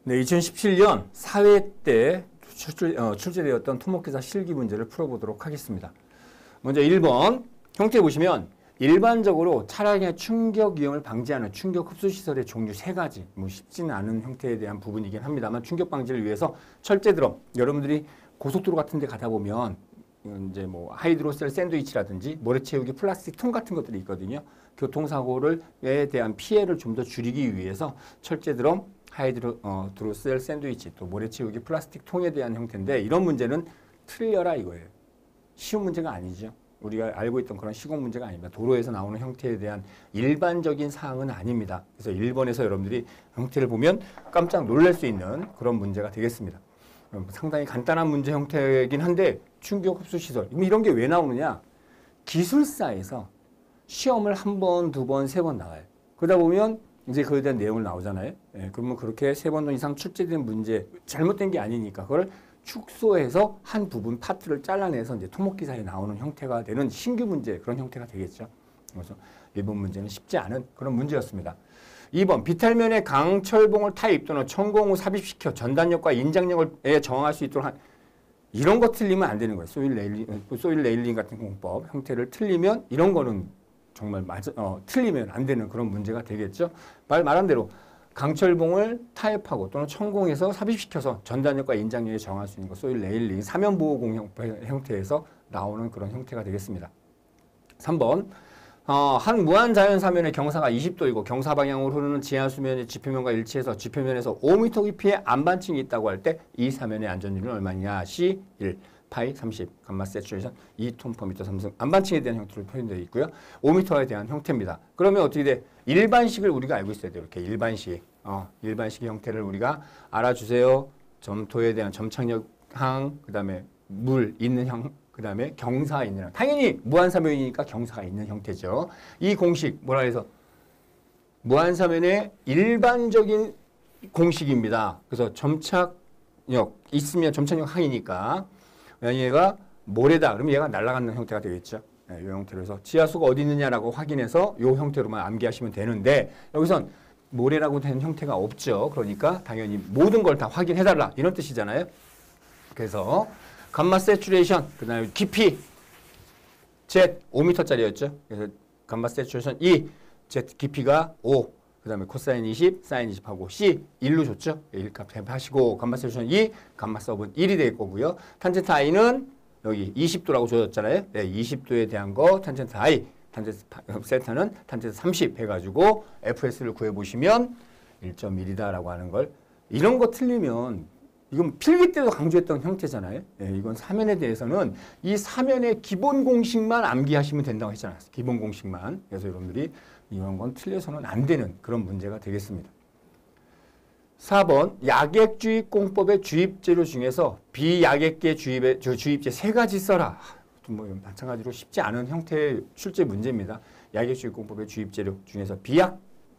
네, 2017년 4회 때 출제되었던 토목기사 실기 문제를 풀어보도록 하겠습니다. 먼저 1번 형태 보시면 일반적으로 차량의 충격 위험을 방지하는 충격 흡수 시설의 종류 3가지, 쉽지는 않은 형태에 대한 부분이긴 합니다만 충격 방지를 위해서 철제 드럼, 여러분들이 고속도로 같은 데 가다 보면 이제 하이드로셀 샌드위치라든지 모래 채우기 플라스틱 통 같은 것들이 있거든요. 교통사고에 대한 피해를 좀 더 줄이기 위해서 철제 드럼, 하이드로셀 샌드위치, 또 모래 채우기 플라스틱 통에 대한 형태인데, 이런 문제는 틀려라 이거예요. 쉬운 문제가 아니죠. 우리가 알고 있던 그런 시공 문제가 아닙니다. 도로에서 나오는 형태에 대한 일반적인 사항은 아닙니다. 그래서 1번에서 여러분들이 형태를 보면 깜짝 놀랄 수 있는 그런 문제가 되겠습니다. 상당히 간단한 문제 형태이긴 한데 충격 흡수 시설, 이런 게 왜 나오느냐? 기술사에서 시험을 1번, 2번, 3번 나와요. 그러다 보면 이제 그에 대한 내용을 나오잖아요. 그러면 그렇게 3번 이상 출제된 문제, 잘못된 게 아니니까 그걸 축소해서 한 부분 파트를 잘라내서 이제 토목기사에 나오는 형태가 되는 신규 문제, 그런 형태가 되겠죠. 그래서 1번 문제는 쉽지 않은 그런 문제였습니다. 2번 비탈면에 강철봉을 타입 또는 천공 후 삽입시켜 전단력과 인장력을 정할 수 있도록 이런 거 틀리면 안 되는 거예요. 소일 레일링 같은 공법 형태를 틀리면 이런 거는 정말 틀리면 안 되는 그런 문제가 되겠죠. 말한 대로 강철봉을 타입하고 또는 천공해서 삽입시켜서 전단력과 인장력에 정할 수 있는 거, 소일 레일링, 사면보호공 형태에서 나오는 그런 형태가 되겠습니다. 3번 한 무한자연 사면의 경사가 20도이고 경사 방향으로 흐르는 지하 수면의 지표면과 일치해서 지표면에서 5m 깊이의 안반층이 있다고 할 때 이 사면의 안전율은 얼마냐? C 1, 파이 30, 감마 세츄레이션 2톤/m 삼승. 안반층에 대한 형태로 표현되어 있고요. 5m에 대한 형태입니다. 그러면 어떻게 돼? 일반식을 우리가 알고 있어야 돼요. 이렇게 일반식. 일반식의 형태를 우리가 알아주세요. 점토에 대한 점착력항, 그 다음에 물 있는 형, 그 다음에 경사가 있는 형. 당연히 무한사면이니까 경사가 있는 형태죠. 이 공식 뭐라 해서 무한사면의 일반적인 공식입니다. 그래서 점착력 있으면 점착력 항이니까 얘가 모래다 그러면 얘가 날아가는 형태가 되겠죠. 이 형태로 해서 지하수가 어디 있느냐라고 확인해서 이 형태로만 암기하시면 되는데, 여기선 모래라고 된 형태가 없죠. 그러니까 당연히 모든 걸 다 확인해달라 이런 뜻이잖아요. 그래서 감마 세츄레이션, 그 다음에 깊이 Z 5m짜리였죠. 그래서 감마 세츄레이션 2, Z 깊이가 5, 그 다음에 코사인 20, 사인 20하고 C 1로 줬죠. 1값 대입하시고 감마 세츄레이션 2, 감마 서브는 1이 될 거고요. 탄젠트 I는 여기 20도라고 줘졌잖아요. 20도에 대한 거 탄젠트 I, 탄젠트 세타는 탄젠트 30 해가지고 FS를 구해보시면 1.1이다라고 하는 걸, 이런 거 틀리면 이건 필기 때도 강조했던 형태잖아요. 이건 사면에 대해서는 이 사면의 기본 공식만 암기하시면 된다고 했잖아요. 기본 공식만. 그래서 여러분들이 이런 건 틀려서는 안 되는 그런 문제가 되겠습니다. 4번 약액주입공법의 주입재료 중에서 비약액계 주입제 3가지 써라. 마찬가지로 쉽지 않은 형태의 출제 문제입니다. 약액주입공법의 주입재료 중에서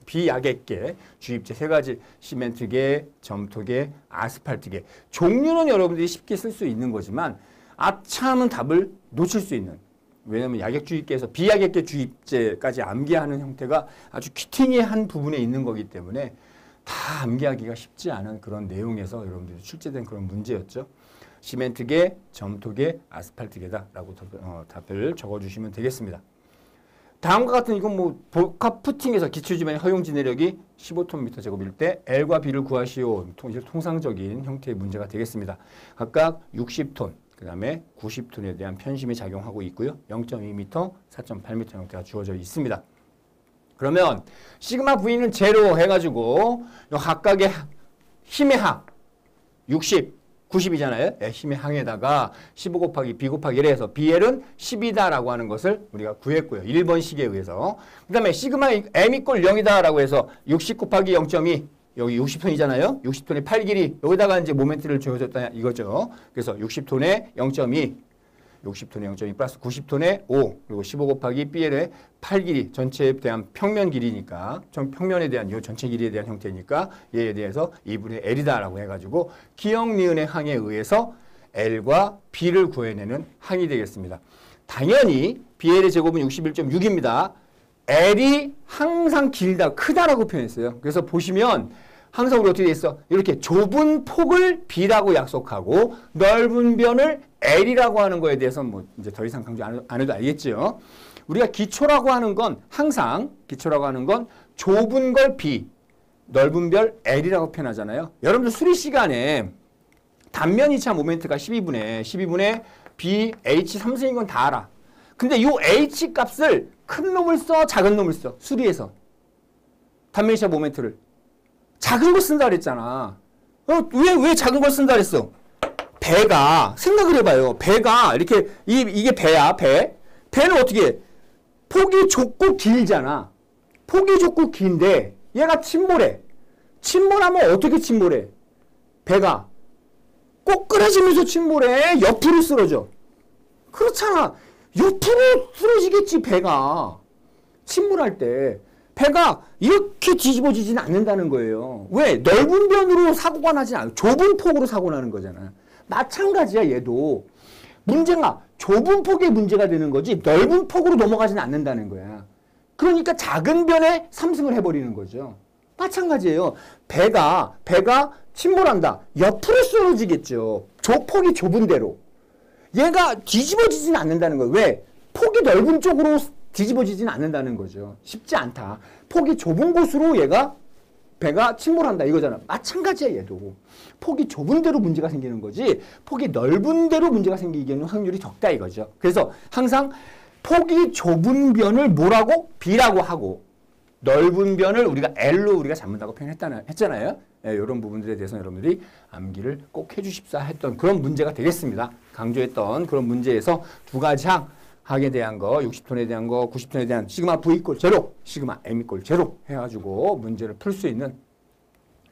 비약액계 주입제 3가지, 시멘트계, 점토계, 아스팔트계. 종류는 여러분들이 쉽게 쓸 수 있는 거지만 아차하면 답을 놓칠 수 있는, 왜냐하면 약액주입계에서 비약액계 주입제까지 암기하는 형태가 아주 퀴팅의 부분에 있는 거기 때문에 다 암기하기가 쉽지 않은 그런 내용에서 여러분들이 출제된 그런 문제였죠. 시멘트계, 점토계, 아스팔트계다라고 답을 적어주시면 되겠습니다. 다음과 같은 이건 복합 푸팅에서 기초지반의 허용지 내력이 15톤/제곱일 때 L과 B를 구하시오. 통상적인 형태의 문제가 되겠습니다. 각각 60톤, 그 다음에 90톤에 대한 편심이 작용하고 있고요. 0.2m, 4.8m 형태가 주어져 있습니다. 그러면 시그마 V는 제로 해가지고 각각의 힘의 항 60, 90이잖아요. 힘의 항에다가 15 곱하기 B 곱하기 1 해서 BL은 10이다라고 하는 것을 우리가 구했고요. 1번식에 의해서. 그 다음에 시그마 M 이꼴 0이다라고 해서 60 곱하기 0.2, 여기 60톤이잖아요. 60톤의 8 길이, 여기다가 이제 모멘트를 주어졌다 이거죠. 그래서 60톤의 0.2, 60톤의 0.2 플러스 90톤의 5, 그리고 15 곱하기 BL의 8 길이, 전체에 대한 평면 길이니까, 평면에 대한 이 전체 길이에 대한 형태니까 얘에 대해서 2분의 L이다라고 해가지고 기역 니은의 항에 의해서 L과 B를 구해내는 항이 되겠습니다. 당연히 BL의 제곱은 61.6입니다. L이 항상 길다, 크다라고 표현했어요. 그래서 보시면 항상 우리 어떻게 돼 있어? 이렇게 좁은 폭을 B라고 약속하고 넓은 변을 L이라고 하는 거에 대해서 뭐 이제 더 이상 강조 안 해도 알겠죠? 우리가 기초라고 하는 건 항상 기초라고 하는 건 좁은 걸 B, 넓은 별 L이라고 표현하잖아요. 여러분들 수리 시간에 단면 2차 모멘트가 12분의 B, H 3승인 건 다 알아. 근데 이 H 값을 큰 놈을 써, 작은 놈을 써. 수리해서. 단면 2차 모멘트를. 작은 거 쓴다 그랬잖아. 왜 작은 걸 쓴다 그랬어? 배가, 생각을 해봐요. 배가, 이렇게, 이게 배야, 배. 배는 어떻게 해? 폭이 좁고 길잖아. 폭이 좁고 긴데, 얘가 침몰해. 침몰하면 어떻게 침몰해? 배가 꼬꾸라지면서 침몰해. 옆으로 쓰러져. 그렇잖아. 옆으로 쓰러지겠지, 배가. 침몰할 때. 배가 이렇게 뒤집어지지는 않는다는 거예요. 왜? 넓은 변으로 사고가 나지 않아요. 좁은 폭으로 사고 나는 거잖아. 마찬가지야, 얘도. 문제가 좁은 폭의 문제가 되는 거지 넓은 폭으로 넘어가지는 않는다는 거야. 그러니까 작은 변에 삼승을 해버리는 거죠. 마찬가지예요. 배가 침몰한다. 옆으로 쓰러지겠죠. 폭이 좁은 대로. 얘가 뒤집어지지는 않는다는 거예요. 왜? 폭이 넓은 쪽으로 뒤집어지지는 않는다는 거죠. 쉽지 않다. 폭이 좁은 곳으로 배가 침몰한다 이거잖아. 마찬가지야, 얘도. 폭이 좁은 대로 문제가 생기는 거지 폭이 넓은 대로 문제가 생기기에는 확률이 적다 이거죠. 그래서 항상 폭이 좁은 변을 뭐라고? B라고 하고 넓은 변을 우리가 L로 우리가 잡는다고 표현했잖아요. 예, 이런 부분들에 대해서 여러분들이 암기를 꼭 해주십사 했던 그런 문제가 되겠습니다. 강조했던 그런 문제에서 두 가지 항에 대한 거, 60톤에 대한 거, 90톤에 대한 시그마 V 이꼴 제로, 시그마 M 이꼴 제로 해가지고 문제를 풀 수 있는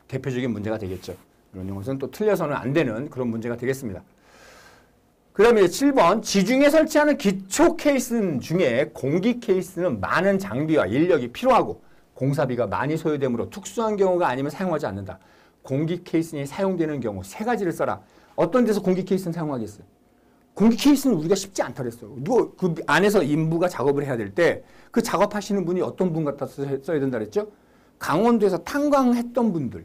대표적인 문제가 되겠죠. 이런 것은 또 틀려서는 안 되는 그런 문제가 되겠습니다. 그 다음에 7번 지중해 설치하는 기초 케이스 중에 공기 케이스는 많은 장비와 인력이 필요하고 공사비가 많이 소요되므로 특수한 경우가 아니면 사용하지 않는다. 공기 케이스니 사용되는 경우 세 가지를 써라. 어떤 데서 공기 케이스는 사용하겠어요? 공기 케이스는 우리가 쉽지 않다 그랬어. 그 안에서 인부가 작업을 해야 될 때 그 작업하시는 분이 어떤 분 갖다 써야 된다 그랬죠? 강원도에서 탄광했던 분들.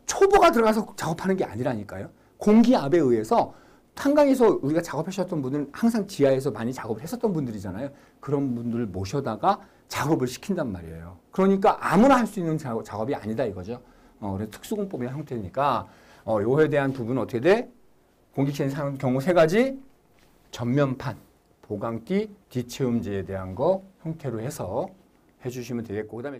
초보가 들어가서 작업하는 게 아니라니까요. 공기압에 의해서 탄광에서 우리가 작업하셨던 분들은 항상 지하에서 많이 작업을 했었던 분들이잖아요. 그런 분들을 모셔다가 작업을 시킨단 말이에요. 그러니까 아무나 할 수 있는 작업이 아니다 이거죠. 그래서 특수공법의 형태니까 요에 대한 부분은 어떻게 돼? 공기체인 사용 경우 세 가지 전면판, 보강기, 뒷체음제에 대한 거 형태로 해서 해주시면 되겠고 그 다음에